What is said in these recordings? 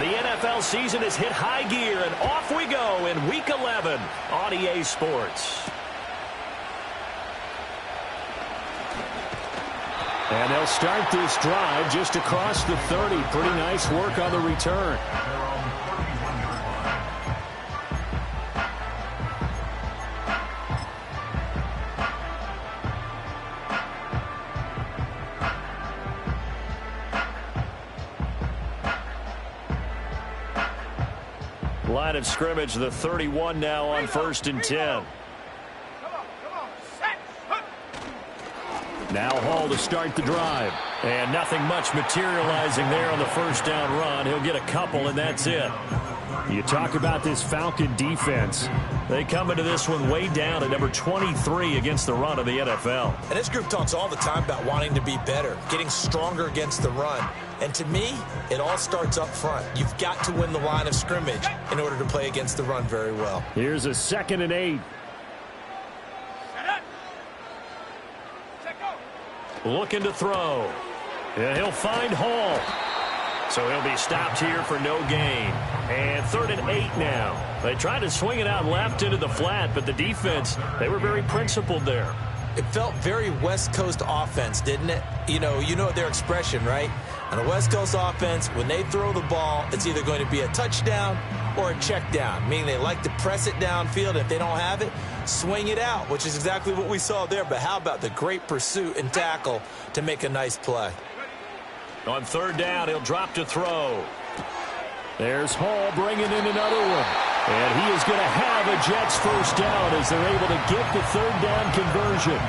The NFL season has hit high gear, and off we go in Week 11 on EA Sports. And they'll start this drive just across the 30. Pretty nice work on the return. Line of scrimmage, the 31 now on 1st and 10. Now Hall to start the drive. And nothing much materializing there on the first down run. He'll get a couple, and that's it. You talk about this Falcon defense. They come into this one way down at number 23 against the run of the NFL. And this group talks all the time about wanting to be better, getting stronger against the run. And to me, it all starts up front. You've got to win the line of scrimmage in order to play against the run very well. Here's a 2nd and 8. Looking to throw. And he'll find Hall. So he'll be stopped here for no gain. And 3rd and 8 now. They tried to swing it out left into the flat, but the defense, they were very principled there. It felt very West Coast offense, didn't it? You know their expression, right? On a West Coast offense, when they throw the ball, it's either going to be a touchdown or a check down, meaning they like to press it downfield. If they don't have it, swing it out, which is exactly what we saw there. But how about the great pursuit and tackle to make a nice play? On 3rd down, he'll drop to throw. There's Hall bringing in another one. And he is going to have a Jets first down as they're able to get the 3rd down conversion.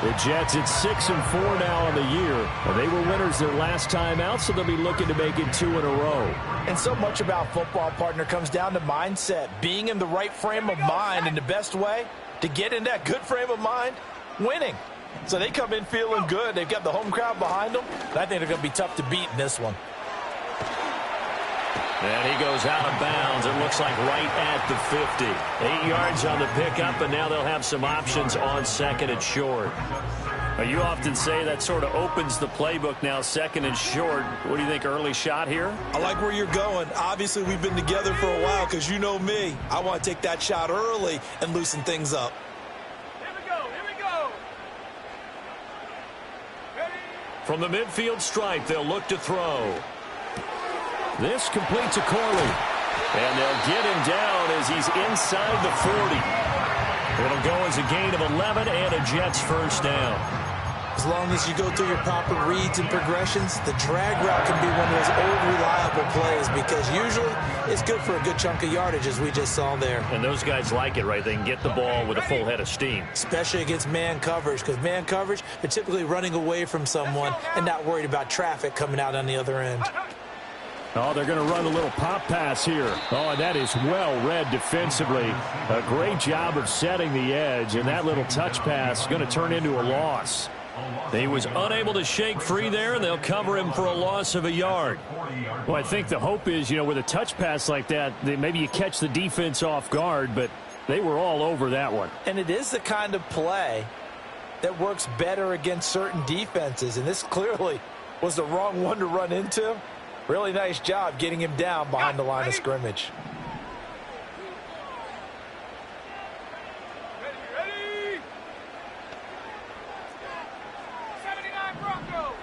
The Jets at 6-4 now on the year. And they were winners their last time out, so they'll be looking to make it 2 in a row. And so much about football, partner, comes down to mindset. Being in the right frame of mind, and the best way to get in that good frame of mind, winning. So they come in feeling good. They've got the home crowd behind them. And I think they're going to be tough to beat in this one. And he goes out of bounds. It looks like right at the 50. 8 yards on the pickup, and now they'll have some options on 2nd and short. Now, you often say that sort of opens the playbook now, 2nd and short. What do you think, early shot here? I like where you're going. Obviously, we've been together for a while because you know me. I want to take that shot early and loosen things up. From the midfield stripe, they'll look to throw. This completes a Corley. And they'll get him down as he's inside the 40. It'll go as a gain of 11 and a Jets first down. As long as you go through your proper reads and progressions, the drag route can be one of those old reliable plays because usually it's good for a good chunk of yardage, as we just saw there. And those guys like it, right? They can get the ball with a full head of steam. Especially against man coverage, because man coverage, they're typically running away from someone and not worried about traffic coming out on the other end. Oh, they're going to run a little pop pass here. Oh, and that is well read defensively. A great job of setting the edge, and that little touch pass is going to turn into a loss. He was unable to shake free there, and they'll cover him for a loss of a yard. Well, I think the hope is, with a touch pass like that, maybe you catch the defense off guard, but they were all over that one. And it is the kind of play that works better against certain defenses, and this clearly was the wrong one to run into. Really nice job getting him down behind the line of scrimmage. Ready. 79 Bronco.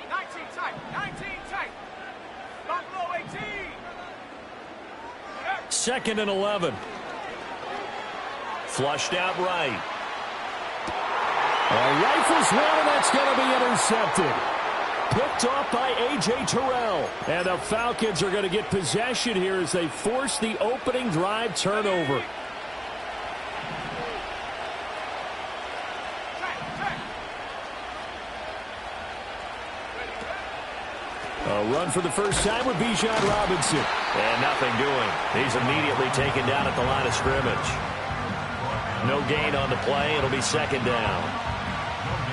19 tight. Buffalo 18. 2nd and 11. Flushed out right. Rifles one, and that's going to be intercepted. Picked off by A.J. Terrell. And the Falcons are going to get possession here as they force the opening drive turnover. A run for the first time with Bijan Robinson. And nothing doing. He's immediately taken down at the line of scrimmage. No gain on the play. It'll be 2nd down.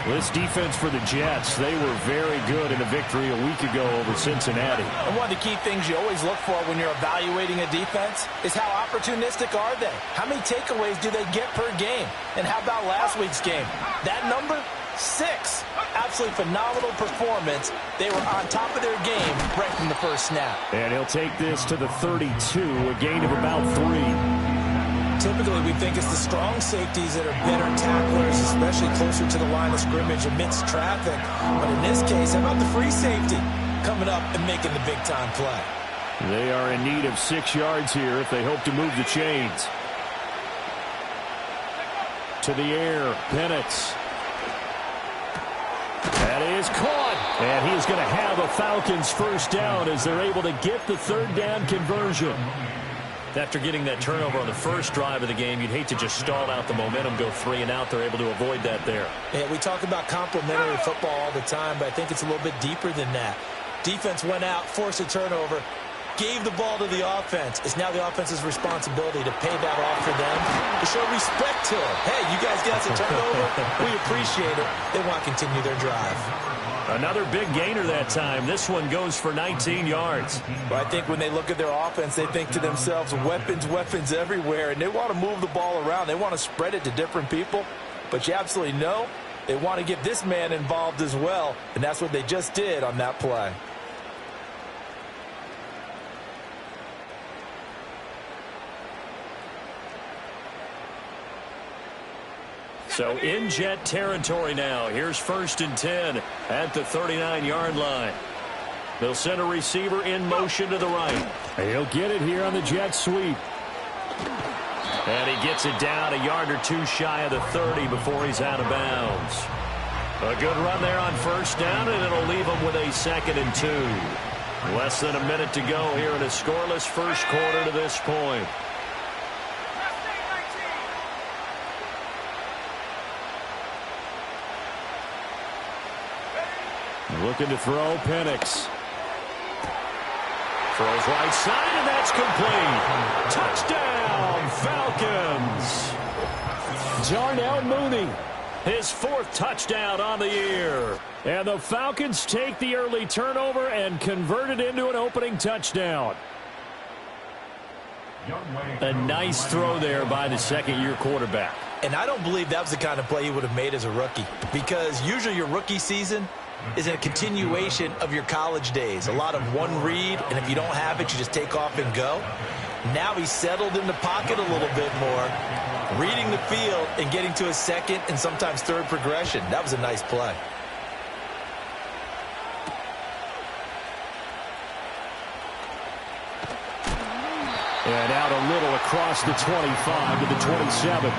This defense for the Jets, they were very good in a victory a week ago over Cincinnati. And one of the key things you always look for when you're evaluating a defense is how opportunistic are they? How many takeaways do they get per game? And how about last week's game? That number 6. Absolutely phenomenal performance. They were on top of their game right from the first snap. And he'll take this to the 32, a gain of about 3. Typically, we think it's the strong safeties that are better tacklers, especially closer to the line of scrimmage amidst traffic. But in this case, how about the free safety coming up and making the big-time play? They are in need of 6 yards here if they hope to move the chains. To the air, Penix. That is caught. And he's going to have a Falcons first down as they're able to get the third down conversion. After getting that turnover on the first drive of the game, you'd hate to just stall out the momentum, go 3 and out. They're able to avoid that there. Yeah, we talk about complementary football all the time, but I think it's a little bit deeper than that. Defense went out, forced a turnover, gave the ball to the offense. It's now the offense's responsibility to pay that off for them, to show respect to them. Hey, you guys got some turnover. We appreciate it. They want to continue their drive. Another big gainer that time. This one goes for 19 yards. But I think when they look at their offense, they think to themselves, weapons, weapons everywhere, and they want to move the ball around. They want to spread it to different people. But you absolutely know they want to get this man involved as well, and that's what they just did on that play. So in Jet territory now. Here's 1st and 10 at the 39-yard line. They'll send a receiver in motion to the right. He'll get it here on the jet sweep. And he gets it down a yard or 2 shy of the 30 before he's out of bounds. A good run there on first down, and it'll leave him with a 2nd and 2. Less than a minute to go here in a scoreless first quarter to this point. Looking to throw, Penix. Throws right side, and that's complete. Touchdown, Falcons. Darnell Mooney. His 4th touchdown on the year. And the Falcons take the early turnover and convert it into an opening touchdown. A nice throw there by the second-year quarterback. And I don't believe that was the kind of play he would have made as a rookie, because usually your rookie season is a continuation of your college days. A lot of one read, and if you don't have it, you just take off and go. Now he's settled in the pocket a little bit more, reading the field and getting to his 2nd and sometimes 3rd progression. That was a nice play. And out a little across the 25 to the 27.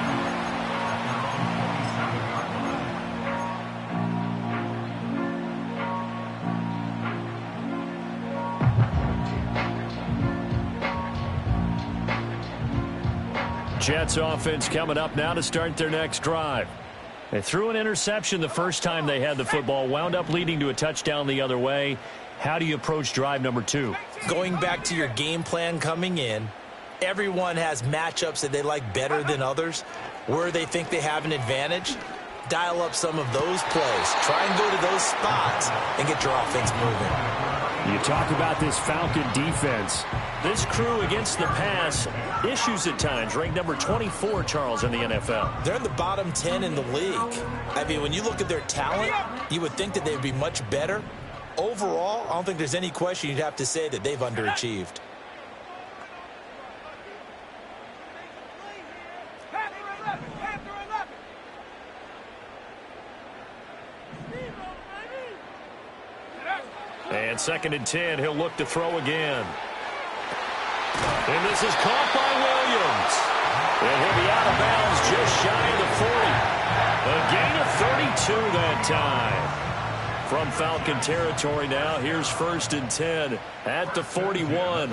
Jets offense coming up now to start their next drive. They threw an interception the first time they had the football, wound up leading to a touchdown the other way. How do you approach drive number 2? Going back to your game plan coming in, everyone has matchups that they like better than others. Where they think they have an advantage, dial up some of those plays. Try and go to those spots and get your offense moving. You talk about this Falcon defense. This crew against the pass, issues at times, ranked number 24, Charles, in the NFL. They're in the bottom 10 in the league. I mean, when you look at their talent, you would think that they'd be much better. Overall, I don't think there's any question you'd have to say that they've underachieved. And 2nd and 10, he'll look to throw again. And this is caught by Williams. And he'll be out of bounds just shy of the 40. A gain of 32 that time. From Falcon territory now, here's 1st and 10 at the 41.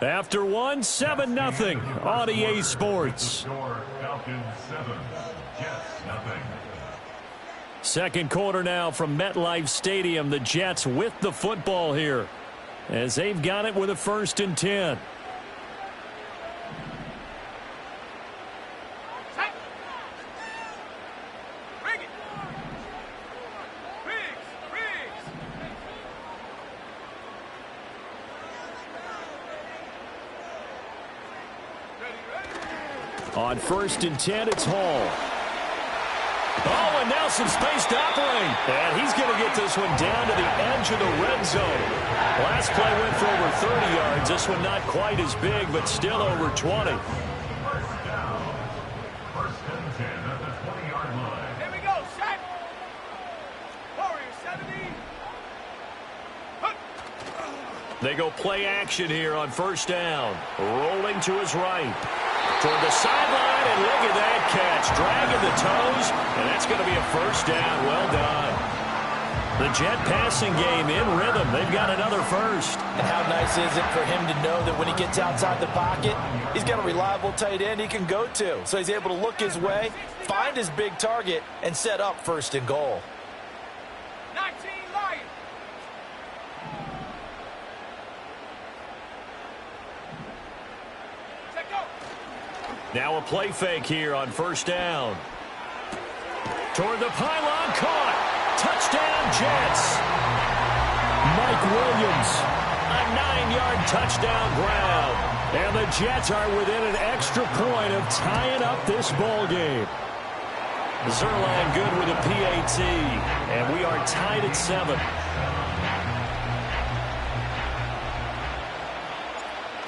After one, 7-0 on EA Sports. Second quarter now from MetLife Stadium. The Jets with the football here as they've got it with a 1st and 10. On 1st and 10, it's Hall. Oh, and now some space to operate. And he's going to get this one down to the edge of the red zone. Last play went for over 30 yards. This one not quite as big, but still over 20. Here we go, set. Warriors 70. They go play action here on 1st down. Rolling to his right. Toward the sideline, and look at that catch. Dragging the toes, and that's going to be a 1st down. Well done. The Jet passing game in rhythm. They've got another 1st. And how nice is it for him to know that when he gets outside the pocket, he's got a reliable tight end he can go to. So he's able to look his way, find his big target, and set up 1st and goal. 19 Lions. Check go. Now a play fake here on 1st down. Toward the pylon, caught. Touchdown, Jets. Mike Williams. A 9-yard touchdown grab. And the Jets are within an extra point of tying up this ball game. Zerline good with a PAT. And we are tied at 7.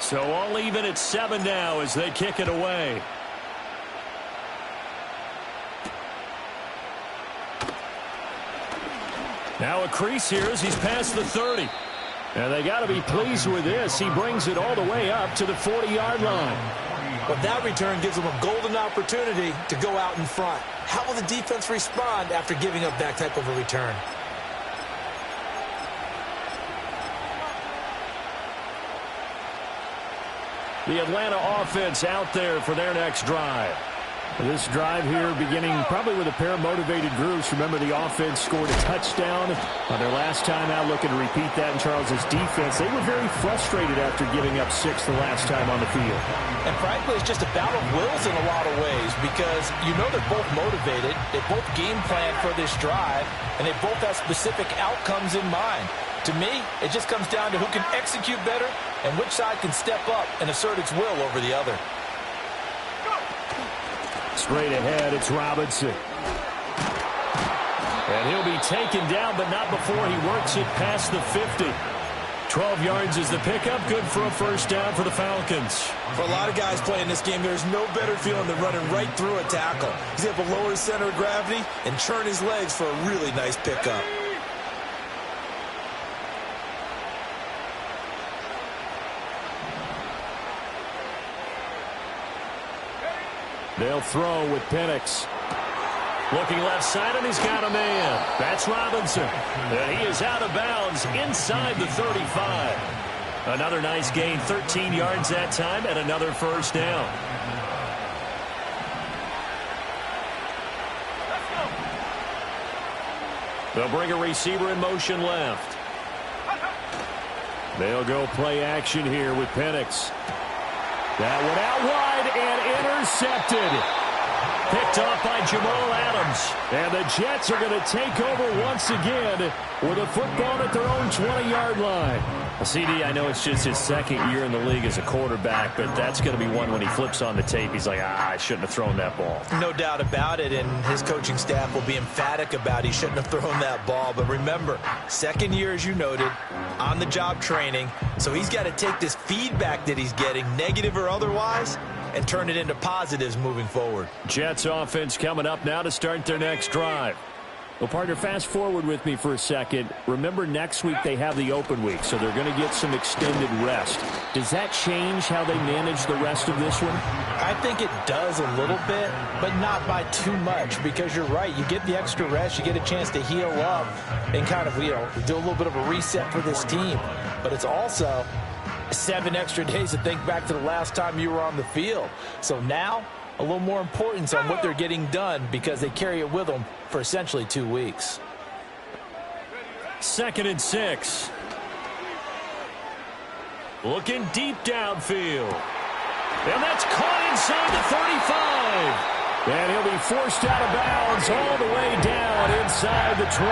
So all even at 7 now as they kick it away. Now a crease here as he's past the 30. And they got to be pleased with this. He brings it all the way up to the 40-yard line. But that return gives them a golden opportunity to go out in front. How will the defense respond after giving up that type of a return? The Atlanta offense out there for their next drive. This drive here beginning probably with a pair of motivated groups. Remember, the offense scored a touchdown on their last time out, looking to repeat that in Charles's defense. They were very frustrated after giving up 6 the last time on the field. And frankly, it's just a battle of wills in a lot of ways because you know they're both motivated. They both game plan for this drive, and they both have specific outcomes in mind. To me, it just comes down to who can execute better and which side can step up and assert its will over the other. Straight ahead, it's Robinson. And he'll be taken down, but not before he works it past the 50. 12 yards is the pickup. Good for a 1st down for the Falcons. For a lot of guys playing this game, there's no better feeling than running right through a tackle. He's able to lower his center of gravity and churn his legs for a really nice pickup. They'll throw with Penix. Looking left side, and he's got a man. That's Robinson. And he is out of bounds inside the 35. Another nice gain, 13 yards that time, and another 1st down. They'll bring a receiver in motion left. They'll go play action here with Penix. That one out wide and intercepted. Picked off by Jamal Adams. And the Jets are going to take over once again with a football at their own 20-yard line. CD, I know it's just his 2nd year in the league as a quarterback, but that's going to be one when he flips on the tape. He's like, I shouldn't have thrown that ball. No doubt about it, and his coaching staff will be emphatic about he shouldn't have thrown that ball. But remember, 2nd year, as you noted, on-the-job training, so he's got to take this feedback that he's getting, negative or otherwise, and turn it into positives moving forward. Jets offense coming up now to start their next drive. Well, partner, fast forward with me for a second. Remember, next week they have the open week, so they're going to get some extended rest. Does that change how they manage the rest of this one? I think it does a little bit, but not by too much, because you're right. You get the extra rest, you get a chance to heal up and kind of, do a little bit of a reset for this team. But it's also 7 extra days to think back to the last time you were on the field. So now, a little more importance on what they're getting done because they carry it with them for essentially 2 weeks. 2nd and 6. Looking deep downfield. And that's caught inside the 35. And he'll he forced out of bounds all the way down inside the 20.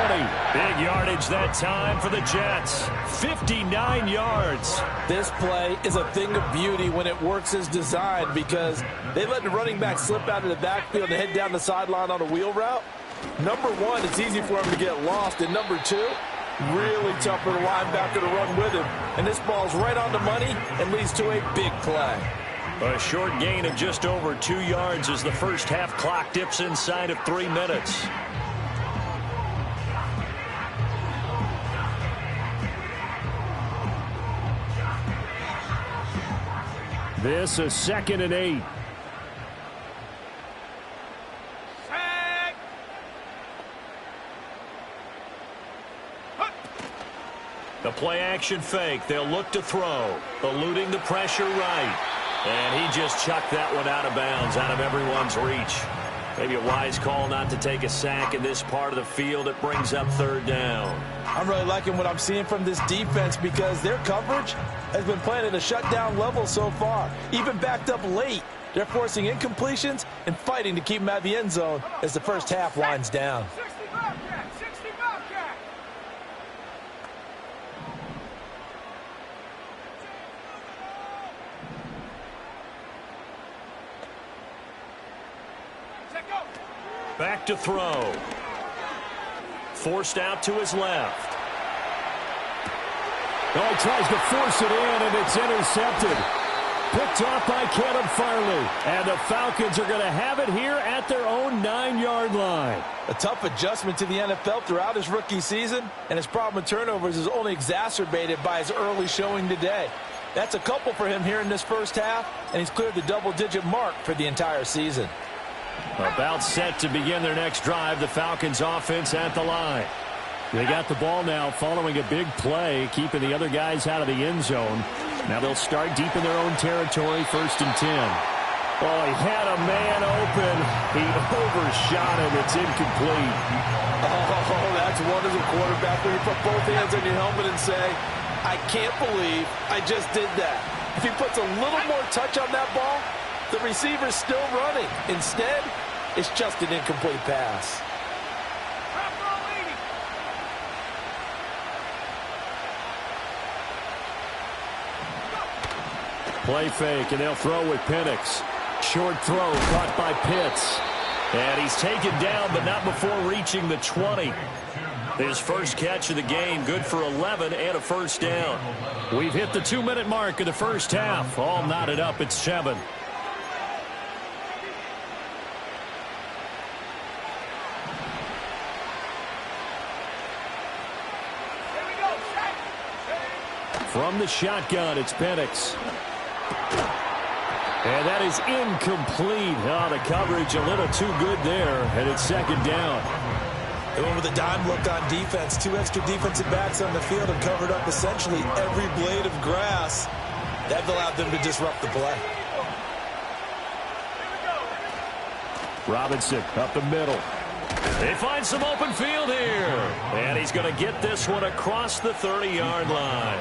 Big yardage that time for the Jets. 59 yards. This play is a thing of beauty when it works as designed because they let the running back slip out of the backfield and head down the sideline on a wheel route. Number one, it's easy for him to get lost. And number two, really tough for the linebacker to run with him. And this ball's right on the money and leads to a big play. A short gain of just over 2 yards as the first half clock dips inside of 3 minutes. This is 2nd and 8. The play action fake. They'll look to throw. Eluding the pressure right. And he just chucked that one out of bounds, out of everyone's reach. Maybe a wise call not to take a sack in this part of the field. It brings up 3rd down. I'm really liking what I'm seeing from this defense because their coverage has been playing at a shutdown level so far. Even backed up late, they're forcing incompletions and fighting to keep them out of the end zone as the first half winds down. 60 Bobcat, 60 Bobcat. Back to throw. Forced out to his left. Oh, he tries to force it in, and it's intercepted. Picked off by Caleb Farley. And the Falcons are going to have it here at their own 9-yard line. A tough adjustment to the NFL throughout his rookie season, and his problem with turnovers is only exacerbated by his early showing today. That's a couple for him here in this first half, and he's cleared the double-digit mark for the entire season. About set to begin their next drive, the Falcons offense at the line. They got the ball now following a big play, keeping the other guys out of the end zone. Now they'll start deep in their own territory, 1st and 10. Oh, he had a man open. He overshot him. It's incomplete. Oh, that's one as a quarterback when you put both hands on your helmet and say, I can't believe I just did that. If he puts a little more touch on that ball, the receiver's still running. Instead, it's just an incomplete pass. Play fake, and they'll throw with Penix. Short throw caught by Pitts. And he's taken down, but not before reaching the 20. His first catch of the game, good for 11 and a 1st down. We've hit the 2-minute mark of the first half. All knotted up at 7. From the shotgun, it's Penix. And that is incomplete. Oh, the coverage a little too good there, and it's 2nd down. They went with a dime look on defense. 2 extra defensive backs on the field and covered up essentially every blade of grass. That allowed them to disrupt the play. Robinson up the middle. They find some open field here. And he's going to get this one across the 30-yard line.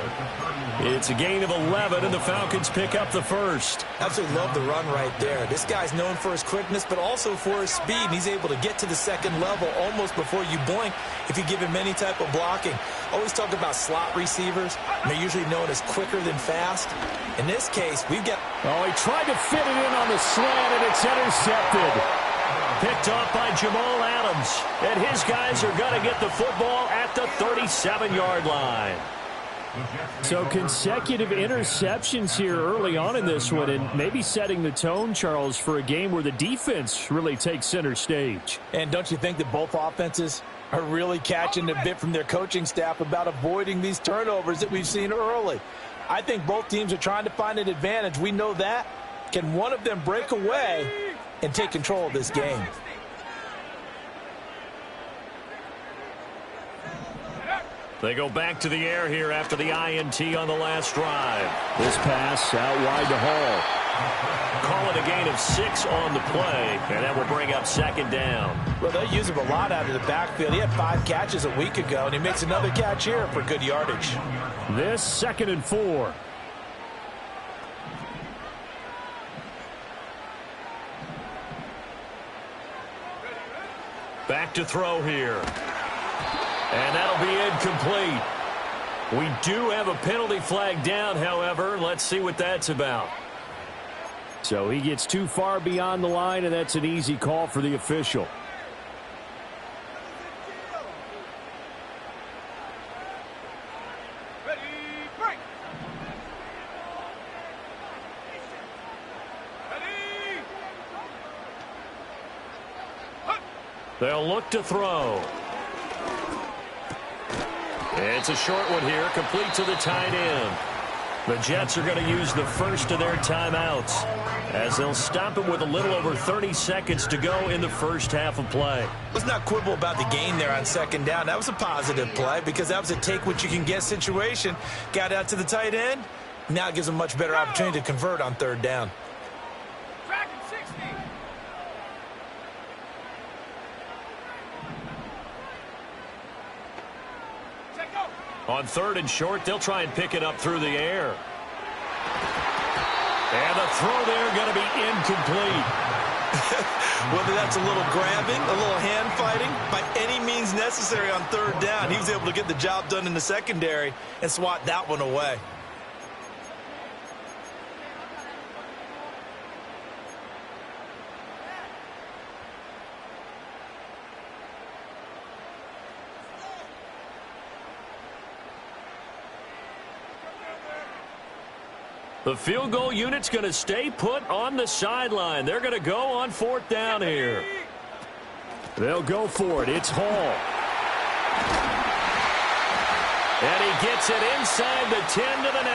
It's a gain of 11, and the Falcons pick up the first. Absolutely love the run right there. This guy's known for his quickness, but also for his speed. And he's able to get to the second level almost before you blink if you give him any type of blocking. Always talk about slot receivers. They're usually known as quicker than fast. In this case, we've got... Oh, he tried to fit it in on the slant, and it's intercepted. Picked off by Jamal Adams. And his guys are going to get the football at the 37-yard line. So consecutive interceptions here early on in this one, and maybe setting the tone, Charles, for a game where the defense really takes center stage. And don't you think that both offenses are really catching a bit from their coaching staff about avoiding these turnovers that we've seen early? I think both teams are trying to find an advantage. We know that. Can one of them break away and take control of this game? They go back to the air here after the INT on the last drive. This pass out wide to Hall. Call it a gain of 6 on the play, and that will bring up 2nd down. Well, they use him a lot out of the backfield. He had 5 catches a week ago, and he makes another catch here for good yardage. This 2nd and 4. Back to throw here. And that'll be incomplete. We do have a penalty flag down, however. Let's see what that's about. So he gets too far beyond the line, and that's an easy call for the official. Ready, break. Ready. They'll look to throw. It's a short one here, complete to the tight end. The Jets are going to use the first of their timeouts as they'll stop it with a little over 30 seconds to go in the first half of play. Let's not quibble about the gain there on second down. That was a positive play because that was a take-what-you-can-get situation. Got out to the tight end. Now it gives them a much better opportunity to convert on third down. Tracking 60. Check go. On third and short, they'll try and pick it up through the air. And the throw there going to be incomplete. Whether that's a little grabbing, a little hand fighting, by any means necessary on third down, he was able to get the job done in the secondary and swat that one away. The field goal unit's going to stay put on the sideline. They're going to go on fourth down here. They'll go for it. It's Hall. And he gets it inside the 10 to the 9.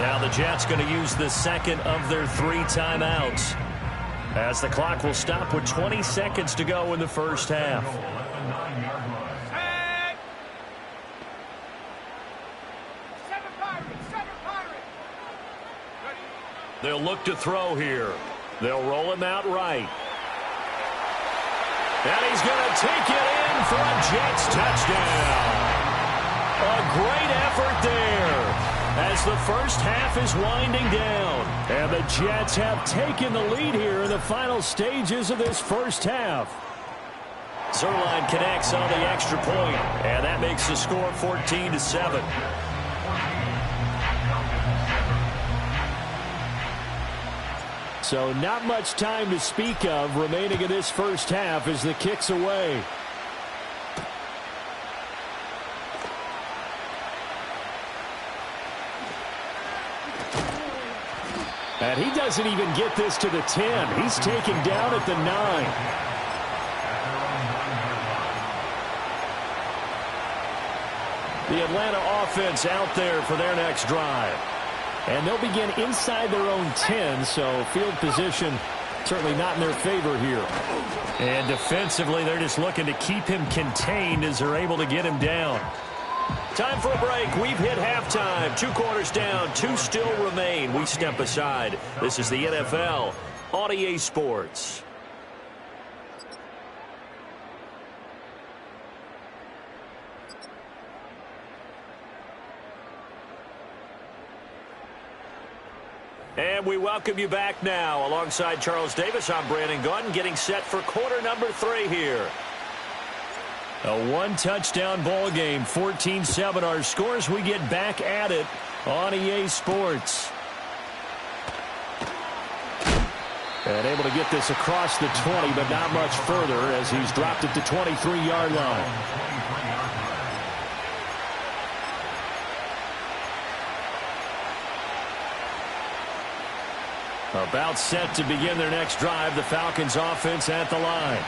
Now the Jets going to use the second of their 3 timeouts as the clock will stop with 20 seconds to go in the first half. They'll look to throw here. They'll roll him out right. And he's going to take it in for a Jets touchdown. A great effort there as the first half is winding down. And the Jets have taken the lead here in the final stages of this first half. Zerline connects on the extra point, and that makes the score 14-7. So not much time to speak of remaining in this first half as the kick's away. And he doesn't even get this to the 10. He's taken down at the 9. The Atlanta offense out there for their next drive. And they'll begin inside their own 10, so field position certainly not in their favor here. And defensively, they're just looking to keep him contained as they're able to get him down. Time for a break. We've hit halftime. 2 quarters down, 2 still remain. We step aside. This is the NFL on EA Sports. And we welcome you back now. Alongside Charles Davis, I'm Brandon Gunn, getting set for quarter number 3 here. A 1-touchdown ball game, 14-7 our scores. We get back at it on EA Sports. And able to get this across the 20, but not much further as he's dropped it to 23-yard line. About set to begin their next drive, the Falcons offense at the line.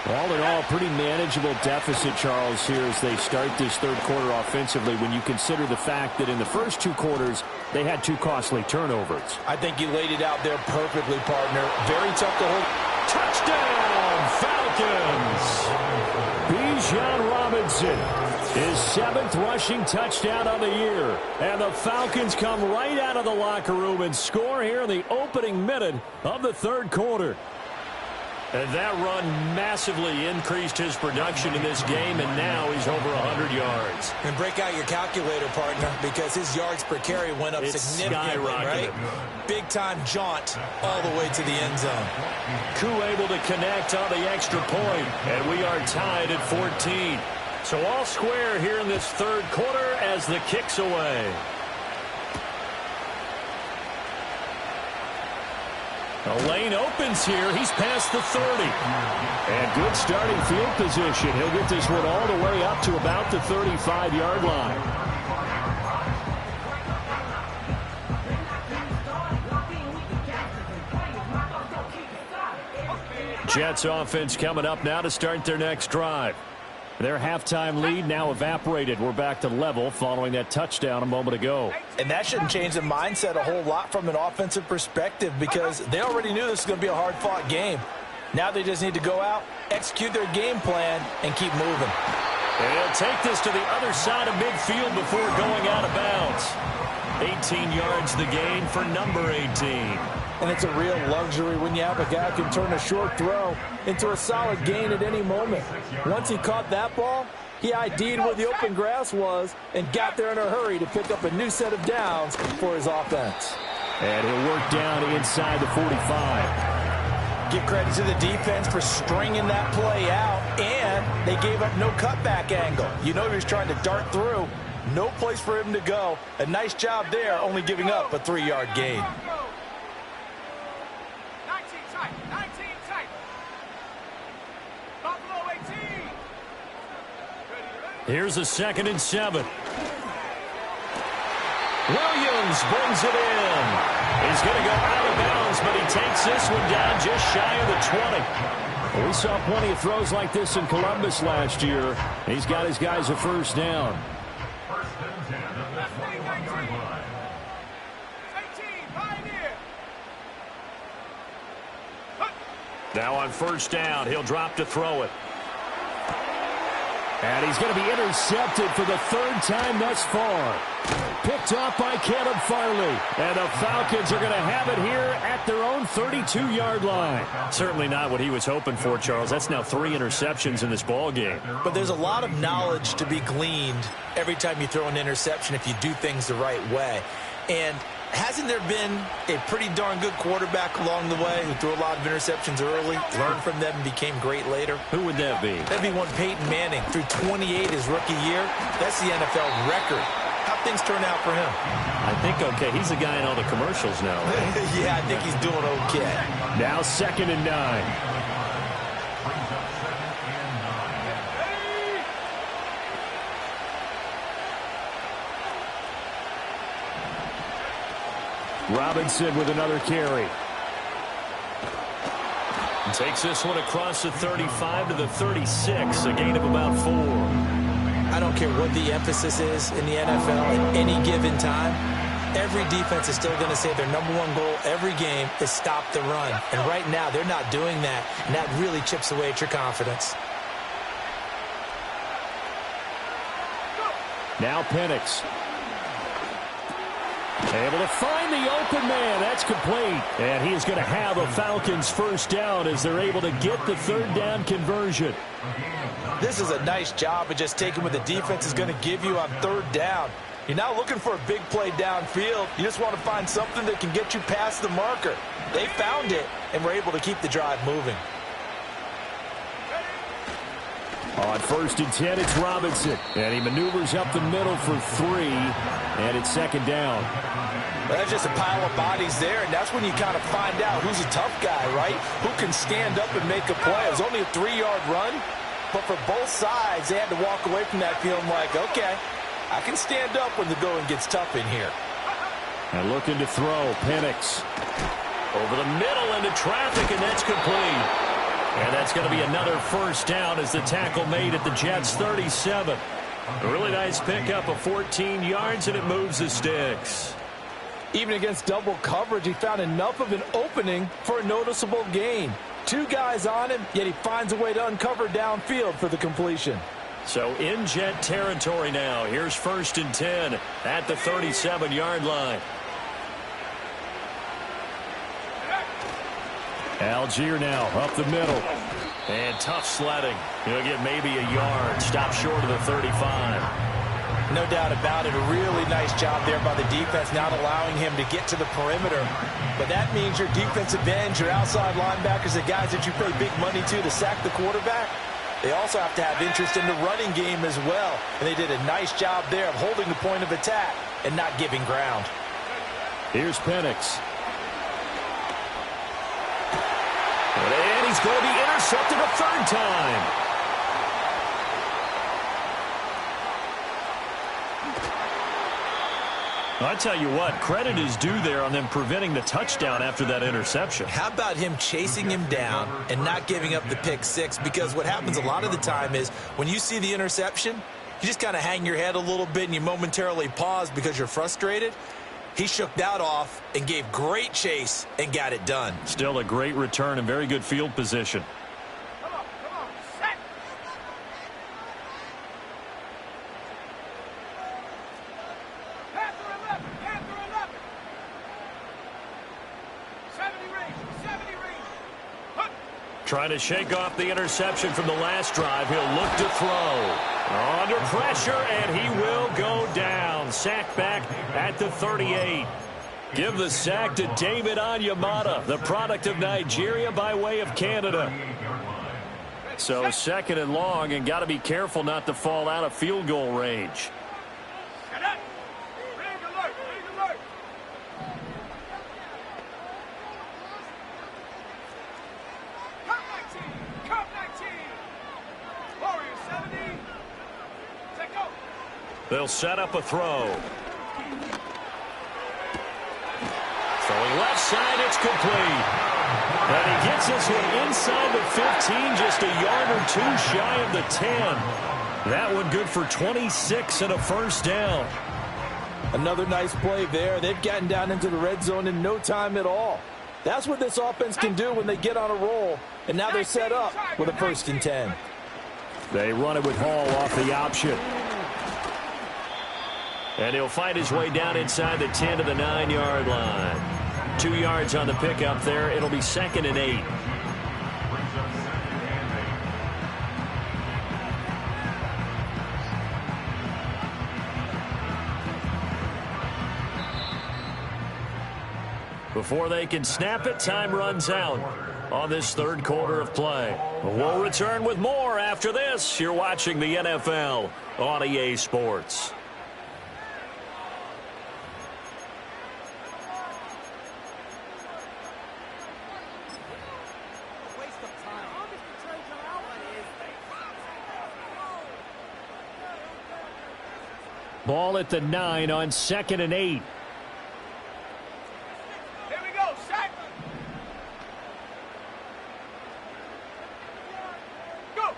All in all, pretty manageable deficit, Charles, here as they start this third quarter offensively when you consider the fact that in the first 2 quarters, they had 2 costly turnovers. I think you laid it out there perfectly, partner. Very tough to hold. Touchdown, Falcons! Bijan Robinson, his 7th rushing touchdown of the year. And the Falcons come right out of the locker room and score here in the opening minute of the third quarter. And that run massively increased his production in this game, and now he's over 100 yards. And break out your calculator, partner, because his yards per carry went up significantly, right? Big-time jaunt all the way to the end zone. Koo able to connect on the extra point, and we are tied at 14. So all square here in this third quarter as the kick's away. A lane opens here. He's past the 30. And good starting field position. He'll get this one all the way up to about the 35-yard line. Jets offense coming up now to start their next drive. Their halftime lead now evaporated. We're back to level following that touchdown a moment ago. And that shouldn't change the mindset a whole lot from an offensive perspective because they already knew this was going to be a hard-fought game. Now they just need to go out, execute their game plan, and keep moving. And he'll take this to the other side of midfield before going out of bounds. 18 yards the gain for number 18. And it's a real luxury when you have a guy who can turn a short throw into a solid gain at any moment. Once he caught that ball, he ID'd where the open grass was and got there in a hurry to pick up a new set of downs for his offense. And he'll work down inside the 45. Give credit to the defense for stringing that play out, and they gave up no cutback angle. You know he was trying to dart through. No place for him to go. A nice job there, only giving up a 3-yard gain. 19 tight. Buffalo 18. Here's a 2nd and 7. Williams brings it in. He's going to go out of bounds, but he takes this one down just shy of the 20. Well, we saw plenty of throws like this in Columbus last year. He's got his guys a first down. Now on first down, he'll drop to throw it. And he's going to be intercepted for the 3rd time thus far. Picked off by Caleb Farley. And the Falcons are going to have it here at their own 32-yard line. Certainly not what he was hoping for, Charles. That's now 3 interceptions in this ball game. But there's a lot of knowledge to be gleaned every time you throw an interception if you do things the right way. And hasn't there been a pretty darn good quarterback along the way who threw a lot of interceptions early, learned from them, and became great later? Who would that be? That'd be one Peyton Manning. Threw 28 his rookie year. That's the NFL record. How'd things turn out for him? I think okay. He's the guy in all the commercials now, right? Yeah, I think he's doing okay. Now 2nd and 9. Robinson with another carry. And takes this one across the 35 to the 36, a gain of about 4. I don't care what the emphasis is in the NFL at any given time. Every defense is still going to say their number one goal every game is stop the run. And right now, they're not doing that, and that really chips away at your confidence. Now Penix. Able to find the open man. That's complete. And he is going to have a Falcons first down as they're able to get the 3rd down conversion. This is a nice job of just taking what the defense is going to give you on 3rd down. You're not looking for a big play downfield. You just want to find something that can get you past the marker. They found it and were able to keep the drive moving. On 1st and 10, it's Robinson. And he maneuvers up the middle for 3. And it's 2nd down. Well, that's just a pile of bodies there, and that's when you kind of find out who's a tough guy, right? Who can stand up and make a play. It was only a 3-yard run, but for both sides, they had to walk away from that feeling like, okay, I can stand up when the going gets tough in here. And looking to throw, Penix. Over the middle into traffic, and that's complete. And that's going to be another first down as the tackle made at the Jets' 37. A really nice pickup of 14 yards, and it moves the sticks. Even against double coverage, he found enough of an opening for a noticeable gain. 2 guys on him, yet he finds a way to uncover downfield for the completion. So in Jet territory now. Here's 1st and 10 at the 37-yard line. Algier now up the middle. And tough sledding. He'll get maybe a yard. Stop short of the 35. No doubt about it. A really nice job there by the defense, not allowing him to get to the perimeter. But that means your defensive ends, your outside linebackers, the guys that you pay big money to sack the quarterback, they also have to have interest in the running game as well. And they did a nice job there of holding the point of attack and not giving ground. Here's Penix. And he's going to be intercepted a third time. I tell you what, credit is due there on them preventing the touchdown after that interception. How about him chasing him down and not giving up the pick six? Because what happens a lot of the time is when you see the interception, you just kind of hang your head a little bit and you momentarily pause because you're frustrated. He shook that off and gave great chase and got it done. Still a great return and very good field position. Come on, set. Panther 11, Panther 11. 70 range. Hook. Trying to shake off the interception from the last drive. He'll look to throw. Under pressure, and he will go down. Sack back at the 38. Give the sack to David Onyemata, the product of Nigeria by way of Canada. So second and long, and got to be careful not to fall out of field goal range. Get up. Ring alert. Come 19. Warriors 70. Set go. They'll set up a throw. Throwing left side, it's complete. And he gets this one inside the 15, just a yard or two shy of the 10. That one good for 26 and a first down. Another nice play there. They've gotten down into the red zone in no time at all. That's what this offense can do when they get on a roll. And now they're set up with a 1st and 10. They run it with Hall off the option. And he'll fight his way down inside the 10 to the 9-yard line. 2 yards on the pickup there. It'll be 2nd and 8. Before they can snap it, time runs out on this third quarter of play. We'll return with more after this. You're watching the NFL on EA Sports. Ball at the 9 on 2nd and 8. Here we go, set. Go.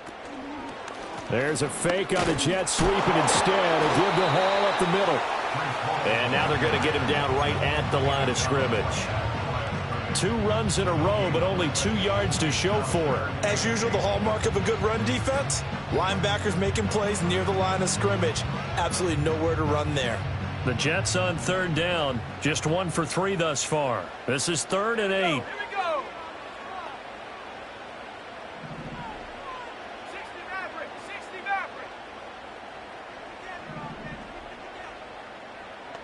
There's a fake on the jet sweep, and instead a give to Hall up the middle. And now they're going to get him down right at the line of scrimmage. 2 runs in a row, but only 2 yards to show for it. As usual, the hallmark of a good run defense, linebackers making plays near the line of scrimmage. Absolutely nowhere to run there. The Jets on 3rd down, just 1 for 3 thus far. This is 3rd and 8. Here we go. 60 Maverick.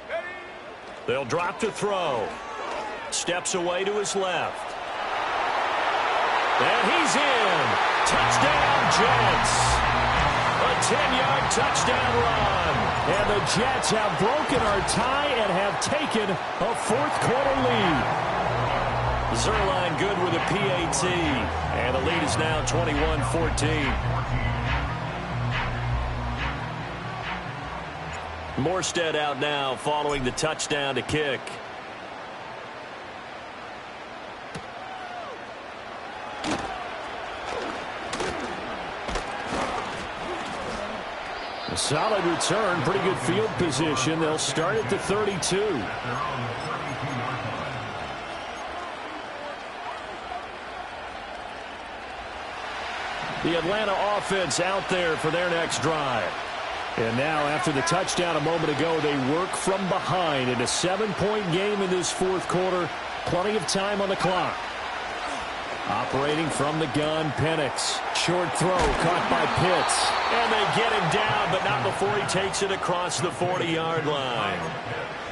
Ready. They'll drop to throw. Steps away to his left. And he's in. Touchdown, Jets. A 10-yard touchdown run. And the Jets have broken our tie and have taken a 4th quarter lead. Zerline good with a PAT. And the lead is now 21-14. Morstead out now following the touchdown to kick. A solid return, pretty good field position. They'll start at the 32. The Atlanta offense out there for their next drive. And now, after the touchdown a moment ago, they work from behind in a 7-point game in this 4th quarter. Plenty of time on the clock. Operating from the gun, Penix. Short throw caught by Pitts. And they get him down, but not before he takes it across the 40-yard line.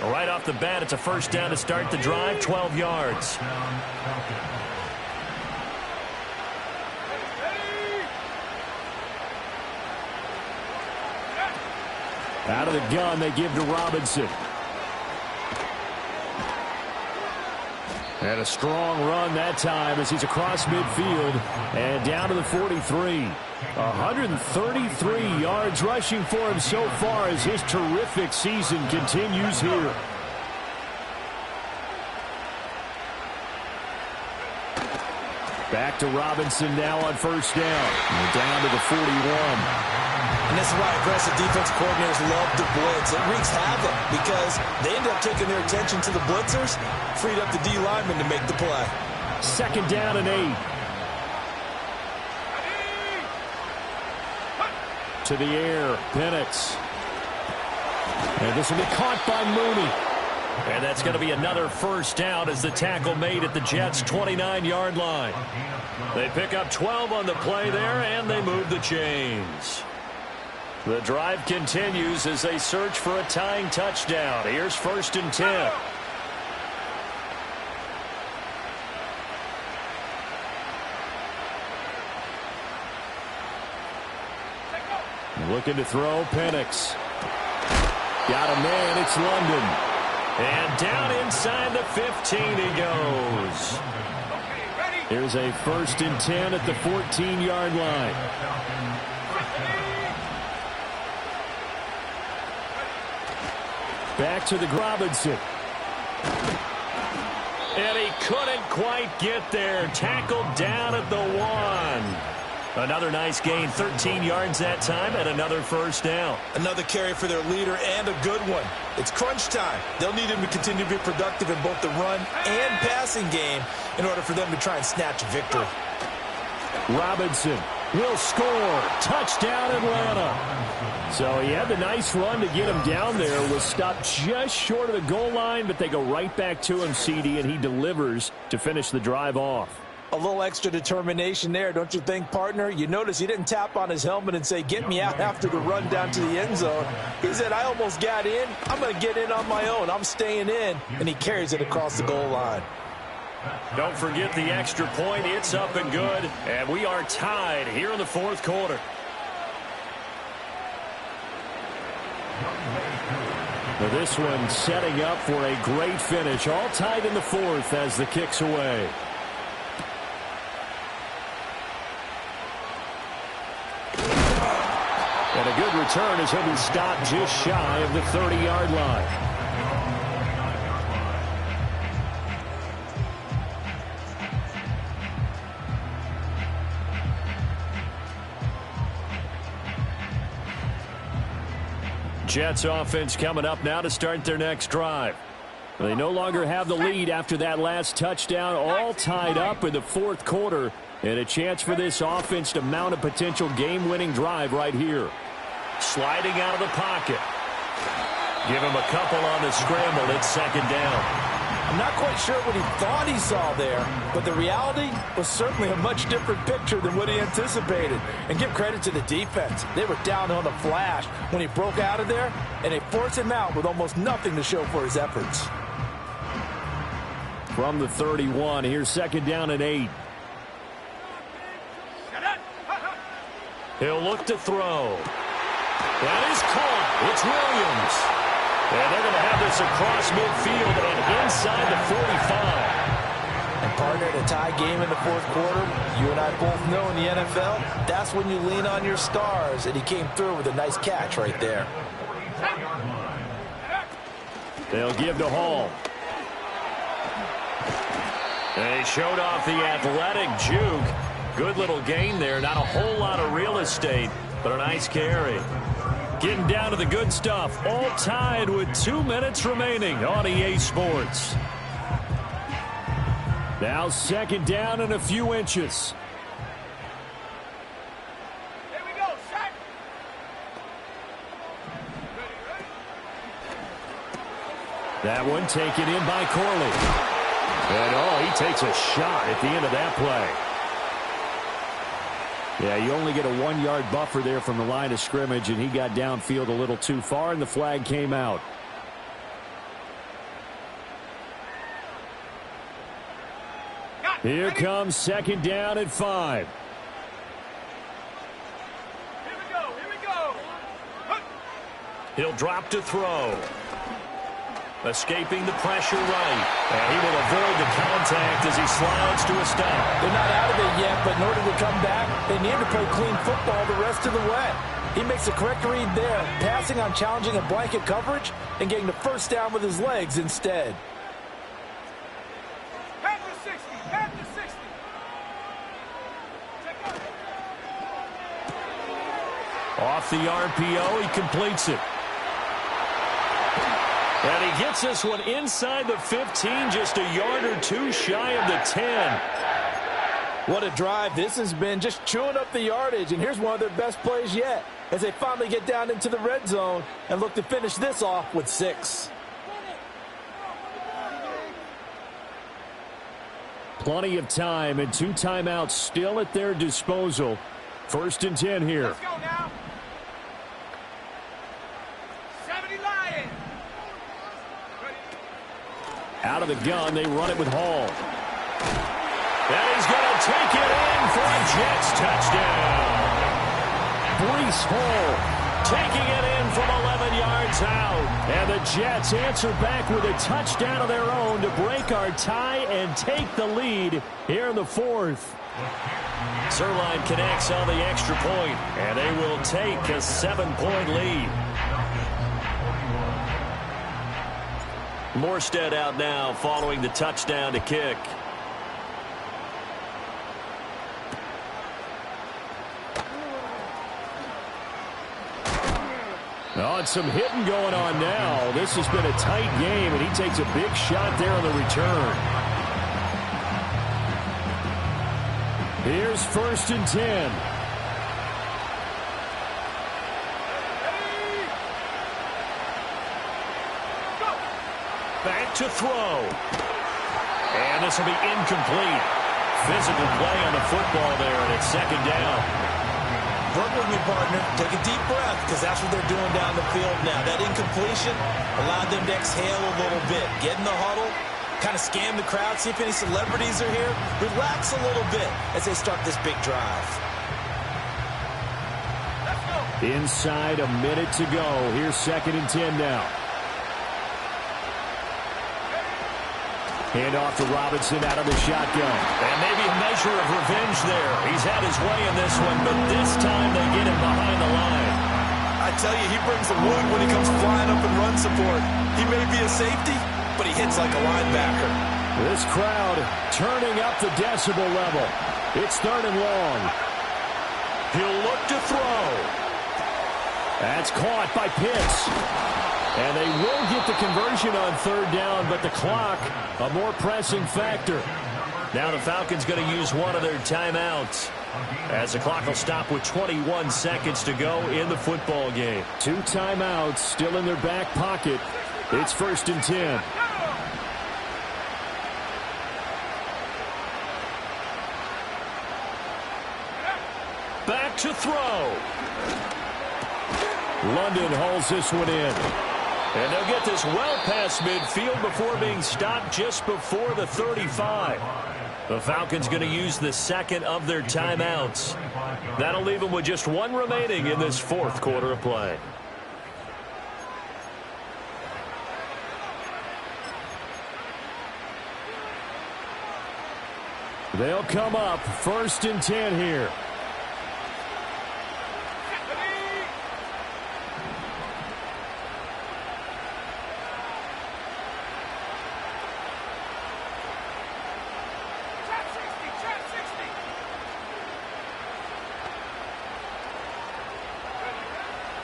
Right off the bat, it's a first down to start the drive, 12 yards. Out of the gun, they give to Robinson. And a strong run that time as he's across midfield and down to the 43. 133 yards rushing for him so far as his terrific season continues here. Back to Robinson now on first down. And down to the 41. And this is why aggressive defense coordinators love to blitz. It wreaks havoc because they end up taking their attention to the blitzers, freed up the D lineman to make the play. Second down and 8. To the air, Penix. And this will be caught by Mooney. And that's going to be another first down as the tackle made at the Jets' 29-yard line. They pick up 12 on the play there, and they move the chains. The drive continues as they search for a tying touchdown. Here's first and 10. Looking to throw, Penix. Got a man, it's London. And down inside the 15 he goes. Here's a first and 10 at the 14-yard line. Back to the Robinson. And he couldn't quite get there. Tackled down at the 1. Another nice gain, 13 yards that time, and another first down. Another carry for their leader and a good one. It's crunch time. They'll need him to continue to be productive in both the run and passing game in order for them to try and snatch a victory. Robinson will score. Touchdown, Atlanta. So he had the nice run to get him down there. Was stopped just short of the goal line, but they go right back to him, CD, and he delivers to finish the drive off. A little extra determination there, don't you think, partner? You notice he didn't tap on his helmet and say, get me out after the run down to the end zone. He said, I almost got in. I'm going to get in on my own. I'm staying in. And he carries it across the goal line. Don't forget the extra point. It's up and good. And we are tied here in the fourth quarter. Now this one setting up for a great finish. All tied in the fourth as the kick's away. And a good return as he'll be stopped just shy of the 30-yard line. Jets offense coming up now to start their next drive. They no longer have the lead after that last touchdown. All tied up in the fourth quarter. And a chance for this offense to mount a potential game-winning drive right here. Sliding out of the pocket. Give him a couple on the scramble. It's second down. I'm not quite sure what he thought he saw there, but the reality was certainly a much different picture than what he anticipated. And give credit to the defense. They were down on the flash when he broke out of there, and they forced him out with almost nothing to show for his efforts. From the 31, here's second down and 8. He'll look to throw. That is caught. It's Williams. And they're going to have this across midfield and inside the 45. And partner, in a tie game in the fourth quarter, you and I both know in the NFL, that's when you lean on your stars. And he came through with a nice catch right there. They'll give to Hall. They showed off the athletic juke. Good little gain there. Not a whole lot of real estate, but a nice carry. Getting down to the good stuff. All tied with 2 minutes remaining on EA Sports. Now second down and a few inches. Here we go, sack. That one taken in by Corley. And, he takes a shot at the end of that play. Yeah, you only get a 1-yard buffer there from the line of scrimmage, and he got downfield a little too far, and the flag came out. Here comes second down at 5. Here we go. He'll drop to throw. Escaping the pressure right. And he will avoid the contact as he slides to a stop. They're not out of it yet, but in order to come back, they need to play clean football the rest of the way. He makes the correct read there, passing on challenging a blanket coverage and getting the first down with his legs instead. Back to 60. Back to 60. Check out. Off the RPO, he completes it. And he gets this one inside the 15, just a yard or two shy of the 10. What a drive this has been, just chewing up the yardage. And here's one of their best plays yet as they finally get down into the red zone and look to finish this off with 6. Plenty of time and 2 timeouts still at their disposal. 1st and 10 here. Let's go now. 70 Lions. Out of the gun, they run it with Hall. And he's going to take it in for a Jets touchdown. Breece Hall Taking it in from 11 yards out. And the Jets answer back with a touchdown of their own to break our tie and take the lead here in the 4th. Zerline connects on the extra point, and they will take a 7-point lead. Morstead out now following the touchdown to kick. Oh, and some hitting going on now. This has been a tight game, and he takes a big shot there on the return. Here's 1st and 10. Back to throw. And this will be incomplete. Physical play on the football there, and it's 2nd down. Work with me, partner. Take a deep breath, because that's what they're doing down the field now. That incompletion allowed them to exhale a little bit. Get in the huddle, kind of scan the crowd, see if any celebrities are here. Relax a little bit as they start this big drive. Let's go. Inside a minute to go. Here's 2nd and 10 now. Hand off to Robinson out of the shotgun. And maybe a measure of revenge there. He's had his way in this one, but this time they get him behind the line. I tell you, he brings the wood when he comes flying up in run support. He may be a safety, but he hits like a linebacker. This crowd turning up the decibel level. It's 3rd and long. He'll look to throw. That's caught by Pitts. And they will get the conversion on 3rd down, but the clock, a more pressing factor. Now the Falcons going to use one of their timeouts, as the clock will stop with 21 seconds to go in the football game. 2 timeouts still in their back pocket. It's 1st and 10. Back to throw. London hauls this one in. And they'll get this well past midfield before being stopped just before the 35. The Falcons going to use the 2nd of their timeouts. That'll leave them with just 1 remaining in this 4th quarter of play. They'll come up 1st and 10 here.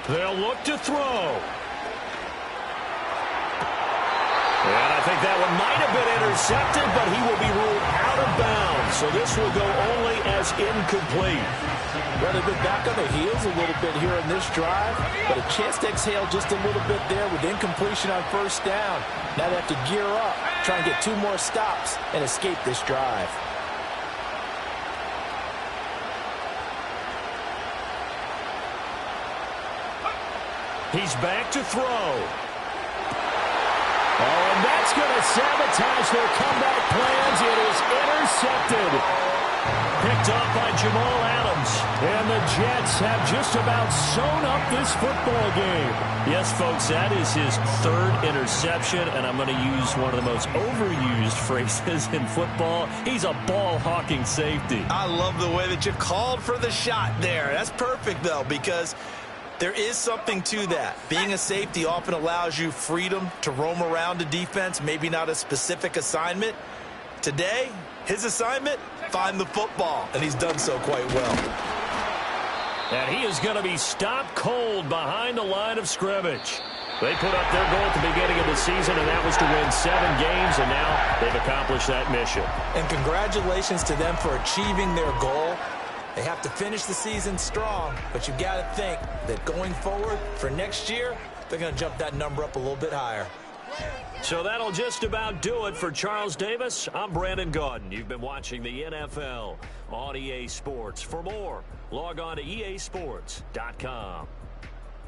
They'll look to throw. And I think that one might have been intercepted, but he will be ruled out of bounds. So this will go only as incomplete. Well, they've been back on their heels a little bit here in this drive, but a chance to exhale just a little bit there with incompletion on 1st down. Now they have to gear up, try and get 2 more stops and escape this drive. He's back to throw. Oh, and that's going to sabotage their comeback plans. It is intercepted. Picked up by Jamal Adams. And the Jets have just about sewn up this football game. Yes, folks, that is his third interception, and I'm going to use one of the most overused phrases in football. He's a ball-hawking safety. I love the way that you called for the shot there. That's perfect, though, because there is something to that. Being a safety often allows you freedom to roam around a defense, maybe not a specific assignment. Today, his assignment, find the football, and he's done so quite well. And he is going to be stopped cold behind the line of scrimmage. They put up their goal at the beginning of the season, and that was to win 7 games, and now they've accomplished that mission. And congratulations to them for achieving their goal. They have to finish the season strong, but you've got to think that going forward for next year, they're going to jump that number up a little bit higher. So that'll just about do it for Charles Davis. I'm Brandon Gaudin. You've been watching the NFL on EA Sports. For more, log on to easports.com.